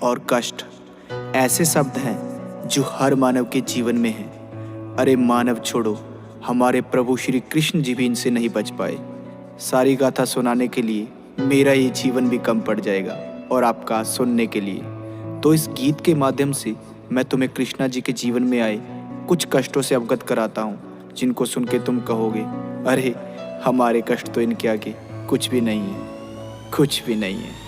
और कष्ट ऐसे शब्द हैं जो हर मानव के जीवन में हैं। अरे मानव छोड़ो, हमारे प्रभु श्री कृष्ण जी भी इनसे नहीं बच पाए। सारी गाथा सुनाने के लिए मेरा ये जीवन भी कम पड़ जाएगा और आपका सुनने के लिए। तो इस गीत के माध्यम से मैं तुम्हें कृष्णा जी के जीवन में आए कुछ कष्टों से अवगत कराता हूँ, जिनको सुन के तुम कहोगे, अरे हमारे कष्ट तो इनके आगे कुछ भी नहीं है, कुछ भी नहीं है।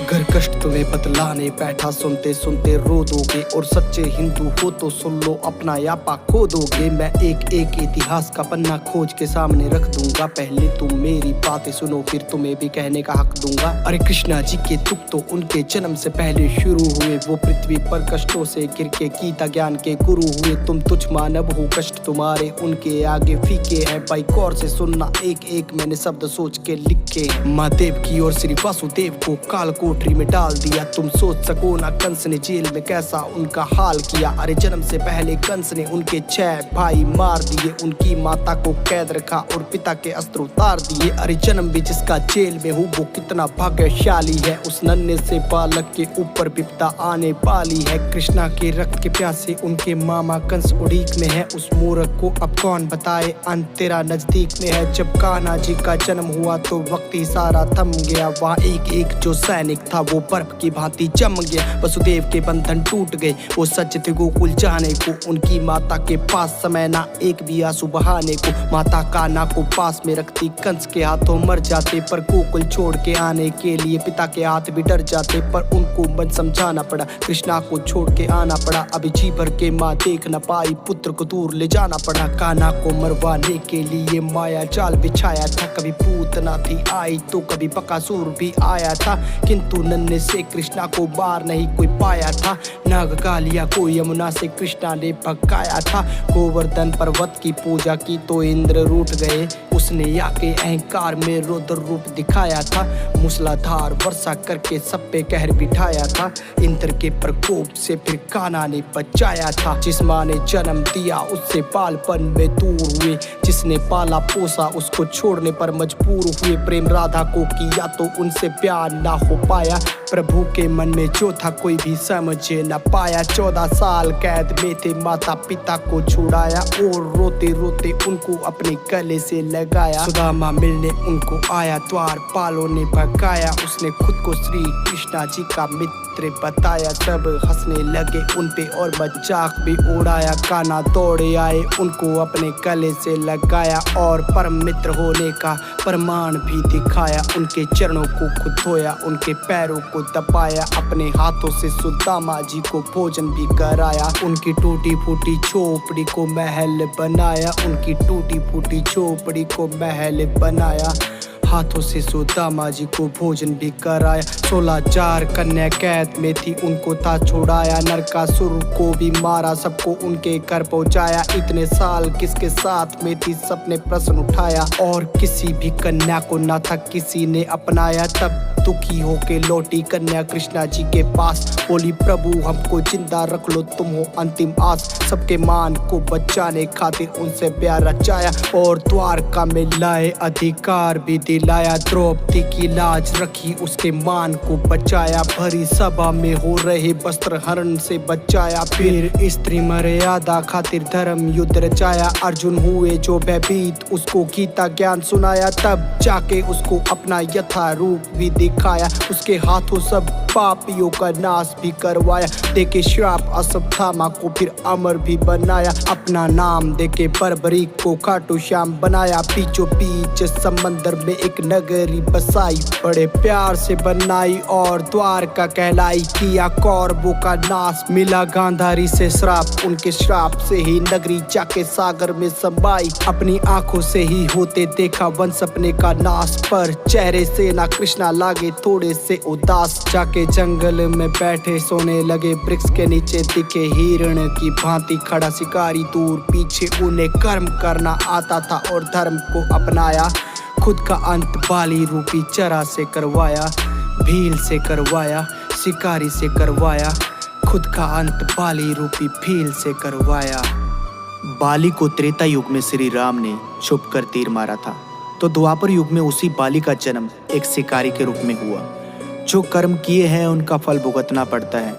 घर कष्ट तुम्हें बतलाने बैठा, सुनते सुनते रो दोगे। और सच्चे हिंदू हो तो सुन लो, अपना यापा खो दोगे। मैं एक एक इतिहास का पन्ना खोज के सामने रख दूंगा। पहले तुम मेरी बातें सुनो, फिर तुम्हें भी कहने का हक दूंगा। अरे कृष्णा जी के दुख तो उनके जन्म से पहले शुरू हुए। वो पृथ्वी पर कष्टों से गिर के गीता ज्ञान के गुरु हुए। तुम तुच्छ मानव हो, कष्ट तुम्हारे उनके आगे फीके हैं। भाई गौर से सुनना, एक एक मैंने शब्द सोच के लिखे। माँ देव की और श्री वासुदेव को काल कोठरी में डाल दिया। तुम सोच सको ना कंस ने जेल में कैसा उनका हाल किया। अरे जन्म से पहले कंस ने उनके 6 भाई मार दिए। उनकी माता को कैद रखा और पिता के अस्त्र उतार दिए। अरे जन्म भी जिसका जेल में हो वो कितना भाग्यशाली है। उस नन्हे से बालक के ऊपर विपदा आने वाली है। कृष्णा के रक्त के प्यासे उनके मामा कंस उड़ीक में है। उस मूर्ख को अब कौन बताए, अंत तेरा नजदीक में है। जब कान्हा जी का जन्म हुआ तो वक्त ही सारा थम गया। वहाँ एक एक जो सैनिक था वो बर्फ की भांति जम गया। वसुदेव के बंधन टूट गए, वो सच थे गोकुल जाने को। उनकी माता के पास समय ना एक भी आंसू बहाने को। माता कान्हा को पास में रखती कंस के हाथों मर जाते। पर गोकुल छोड़ के आने के लिए पिता के हाथ भी डर जाते। पर उनको मन समझाना पड़ा, कृष्णा को छोड़ के आना पड़ा। अभी जी भर के माँ देख न पाई, पुत्र को दूर ले जाना पड़ा। कान्हा को मरवाने के लिए माया जाल बिछाया था। कभी पूतना थी आई तो कभी बकासुर भी आया था। किंतु नन्हे से कृष्णा को बार नहीं कोई पाया था। नागकालिया को यमुना से कृष्णा ने भगाया था। गोवर्धन पर्वत की पूजा की तो इंद्र रूठ गए। उसने आके अहंकार में रुद्र रूप दिखाया था। मूसलाधार वर्षा करके सब पे कहर बिठाया था। इंद्र के प्रकोप से फिर कान्हा ने बचाया था। जिस माँ ने जन्म दिया उससे बालपन में दूर हुए। जिसने पाला पोसा उसको छोड़ने पर मजबूर हुए। प्रेम राधा को किया तो उनसे प्यार ना हो पाया। प्रभु के मन में जो था कोई भी समझ न पाया। 14 साल कैद में थे, माता पिता को छुड़ाया। और रोते रोते उनको अपने गले से लगाया। सुदामा मिलने उनको आया, द्वारपालों ने भगाया। उसने खुद को श्री कृष्णा जी का मित्र बताया। सब हंसने लगे उन पे और मजाक भी उड़ाया। कान्हा दौड़े आए, उनको अपने गले से लगाया। और परम मित्र होने का प्रमाण भी दिखाया। उनके चरणों को खुद धोया, उनके पैरों को दबाया। अपने हाथों से सुदामा जी को भोजन भी कराया। उनकी टूटी फूटी झोपड़ी को महल बनाया। उनकी टूटी फूटी झोपड़ी को महल बनाया। हाथों से सुदामा जी को भोजन भी कराया। 16,000 कन्या कैद में थी, उनको था छुड़ाया। नरकासुर को भी मारा, सबको उनके घर पहुंचाया। इतने साल किसके साथ में थी, सबने प्रश्न उठाया। और किसी भी कन्या को ना था किसी ने अपनाया। तब दुखी होके लौटी कन्या कृष्णा जी के पास। बोली, प्रभु हमको जिंदा रख लो, तुम हो अंतिम आस। सबके मान को बचाने खातिर उनसे प्यार रचाया। और द्वारका में लाए अधिकार भी दिलाया। द्रौपदी की लाज रखी, उसके मान को बचाया। भरी सभा में हो रहे वस्त्र हरण से बचाया। फिर स्त्री मर्यादा खातिर धर्म युद्ध रचाया। अर्जुन हुए जो भयभीत, उसको गीता ज्ञान सुनाया। तब जाके उसको अपना यथा रूप भी दिखाया। उसके हाथों सब पापियों का नाश भी करवाया। देके श्राप अश्वत्थामा को फिर अमर भी बनाया। अपना नाम देके बर्बरीक को खाटू श्याम बनाया। बीचों बीच समंदर में एक नगरी बसाई। बड़े प्यार से बनाई और द्वारका कहलाई। किया कौरवों का नाश, मिला गांधारी से श्राप। उनके श्राप से ही नगरी जाके सागर में समाई। अपनी आंखों से ही होते देखा वंश अपने का नाश। पर चेहरे से ना कृष्णा लागे थोड़े से उदास। जाके जंगल में बैठे सोने लगे, वृक्ष के नीचे दिखे हिरण की भांति खड़ा शिकारी। दूर पीछे उन्हें कर्म करना आता था और धर्म को अपनाया। खुद का अंत बाली रूपी चरा से करवाया। भील से करवाया, शिकारी से करवाया। खुद का अंत बाली रूपी भील से करवाया। बाली को त्रेता युग में श्री राम ने छुप कर तीर मारा था, तो द्वापर युग में उसी बाली का जन्म एक शिकारी के रूप में हुआ। जो कर्म किए हैं उनका फल भुगतना पड़ता है।